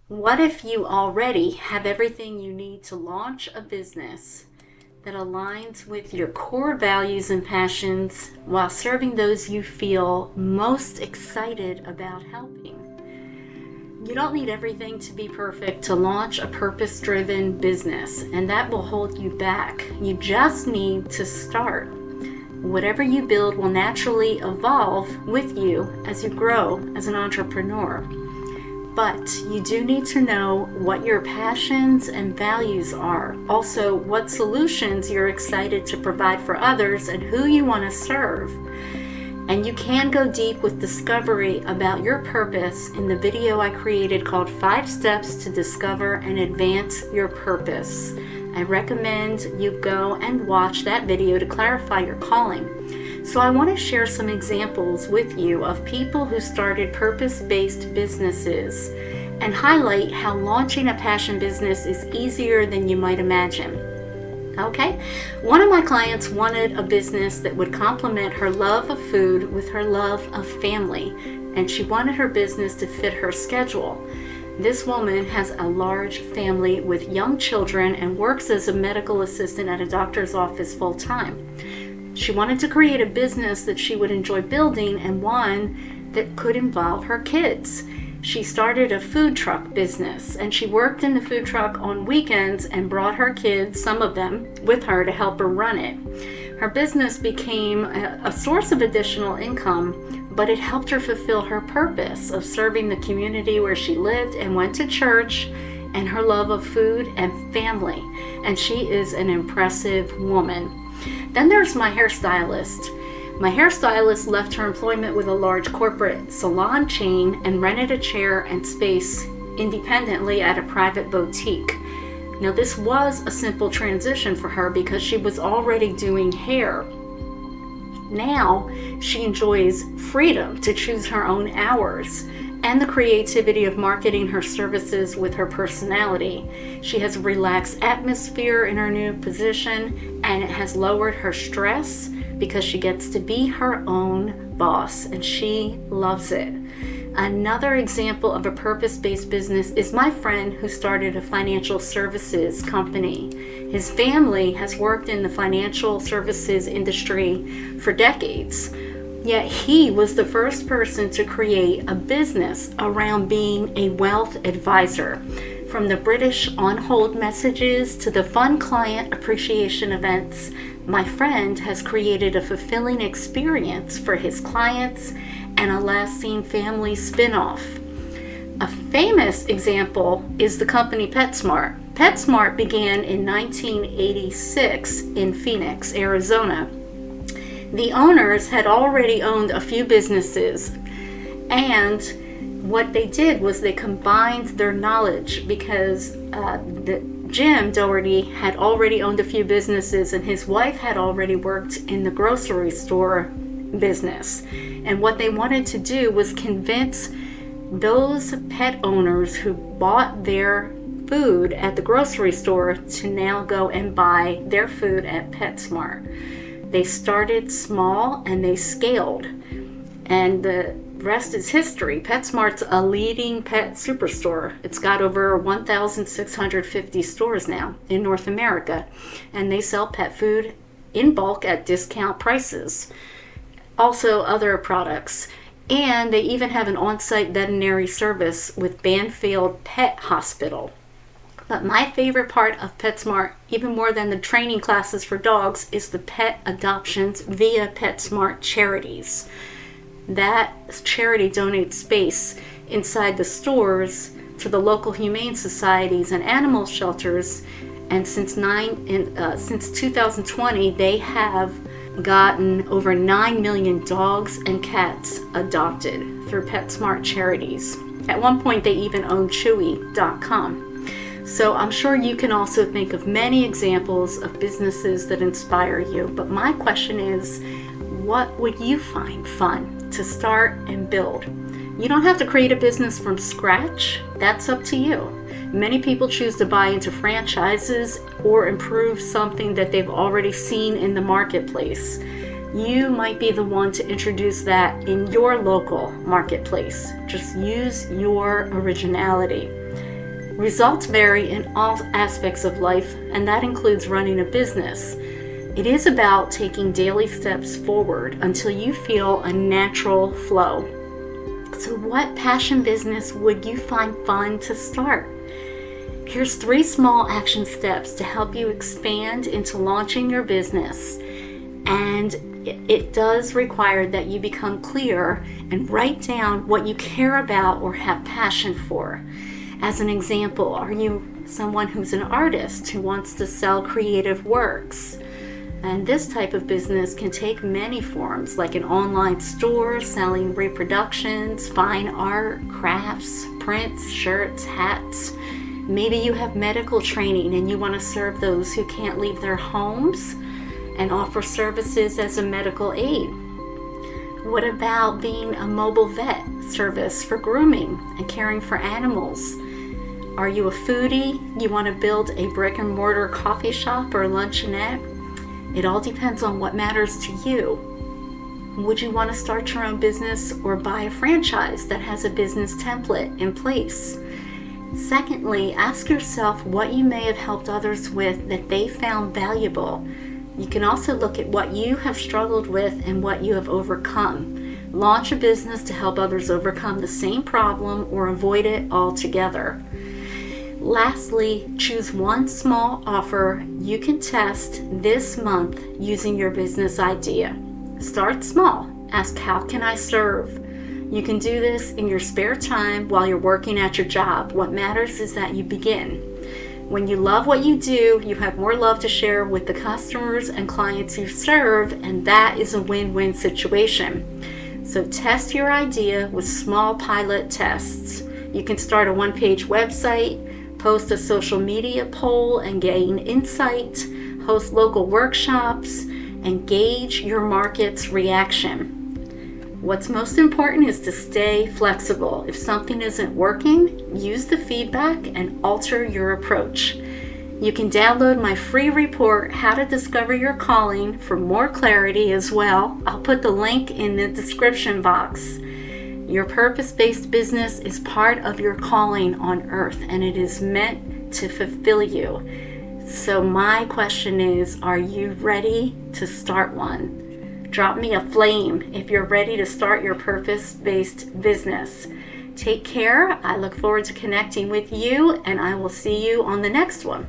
What if you already have everything you need to launch a business that aligns with your core values and passions while serving those you feel most excited about helping? You don't need everything to be perfect to launch a purpose-driven business, and that will hold you back. You just need to start. Whatever you build will naturally evolve with you as you grow as an entrepreneur. But you do need to know what your passions and values are. Also, what solutions you're excited to provide for others and who you want to serve. And you can go deep with discovery about your purpose in the video I created called 5 Steps to Discover and Advance Your Purpose. I recommend you go and watch that video to clarify your calling. So I want to share some examples with you of people who started purpose-based businesses and highlight how launching a passion business is easier than you might imagine. Okay, one of my clients wanted a business that would complement her love of food with her love of family, and she wanted her business to fit her schedule. This woman has a large family with young children and works as a medical assistant at a doctor's office full-time. She wanted to create a business that she would enjoy building and one that could involve her kids. She started a food truck business, and she worked in the food truck on weekends and brought her kids, some of them, with her to help her run it. Her business became a source of additional income, but it helped her fulfill her purpose of serving the community where she lived and went to church, and her love of food and family. And she is an impressive woman. Then there's my hairstylist. My hairstylist left her employment with a large corporate salon chain and rented a chair and space independently at a private boutique. Now, this was a simple transition for her because she was already doing hair. Now, she enjoys freedom to choose her own hours and the creativity of marketing her services with her personality. She has a relaxed atmosphere in her new position, and it has lowered her stress because she gets to be her own boss, and she loves it. Another example of a purpose-based business is my friend who started a financial services company. His family has worked in the financial services industry for decades. Yet he was the first person to create a business around being a wealth advisor. From the British on-hold messages to the fun client appreciation events, my friend has created a fulfilling experience for his clients and a lasting family spin-off. A famous example is the company PetSmart. PetSmart began in 1986 in Phoenix, Arizona. The owners had already owned a few businesses, and what they did was they combined their knowledge because Jim Doherty had already owned a few businesses, and his wife had already worked in the grocery store business. And what they wanted to do was convince those pet owners who bought their food at the grocery store to now go and buy their food at PetSmart. They started small and they scaled, and the rest is history. PetSmart's a leading pet superstore. It's got over 1,650 stores now in North America, and they sell pet food in bulk at discount prices. Also other products, and they even have an on-site veterinary service with Banfield Pet Hospital. But my favorite part of PetSmart, even more than the training classes for dogs, is the pet adoptions via PetSmart Charities. That charity donates space inside the stores to the local humane societies and animal shelters, and since 2020 they have gotten over 9 million dogs and cats adopted through PetSmart Charities. At one point they even owned Chewy.com. So I'm sure you can also think of many examples of businesses that inspire you. But my question is, what would you find fun to start and build? You don't have to create a business from scratch. That's up to you. Many people choose to buy into franchises or improve something that they've already seen in the marketplace. You might be the one to introduce that in your local marketplace. Just use your originality. Results vary in all aspects of life, and that includes running a business. It is about taking daily steps forward until you feel a natural flow. So what passion business would you find fun to start? Here's 3 small action steps to help you expand into launching your business. And it does require that you become clear and write down what you care about or have passion for. As an example, are you someone who's an artist who wants to sell creative works? And this type of business can take many forms, like an online store selling reproductions, fine art, crafts, prints, shirts, hats. Maybe you have medical training and you want to serve those who can't leave their homes and offer services as a medical aid. What about being a mobile vet service for grooming and caring for animals? Are you a foodie? You want to build a brick and mortar coffee shop or luncheonette? It all depends on what matters to you. Would you want to start your own business or buy a franchise that has a business template in place? Secondly, ask yourself what you may have helped others with that they found valuable. You can also look at what you have struggled with and what you have overcome. Launch a business to help others overcome the same problem or avoid it altogether. Lastly, choose one small offer you can test this month using your business idea. Start small. Ask, how can I serve? You can do this in your spare time while you're working at your job. What matters is that you begin. When you love what you do, you have more love to share with the customers and clients you serve, and that is a win-win situation. So test your idea with small pilot tests. You can start a one-page website, post a social media poll and gain insight, host local workshops, and gauge your market's reaction. What's most important is to stay flexible. If something isn't working, use the feedback and alter your approach. You can download my free report, How to Discover Your Calling, for more clarity as well. I'll put the link in the description box. Your purpose-based business is part of your calling on earth, and it is meant to fulfill you. So my question is, are you ready to start one? Drop me a flame if you're ready to start your purpose-based business. Take care. I look forward to connecting with you, and I will see you on the next one.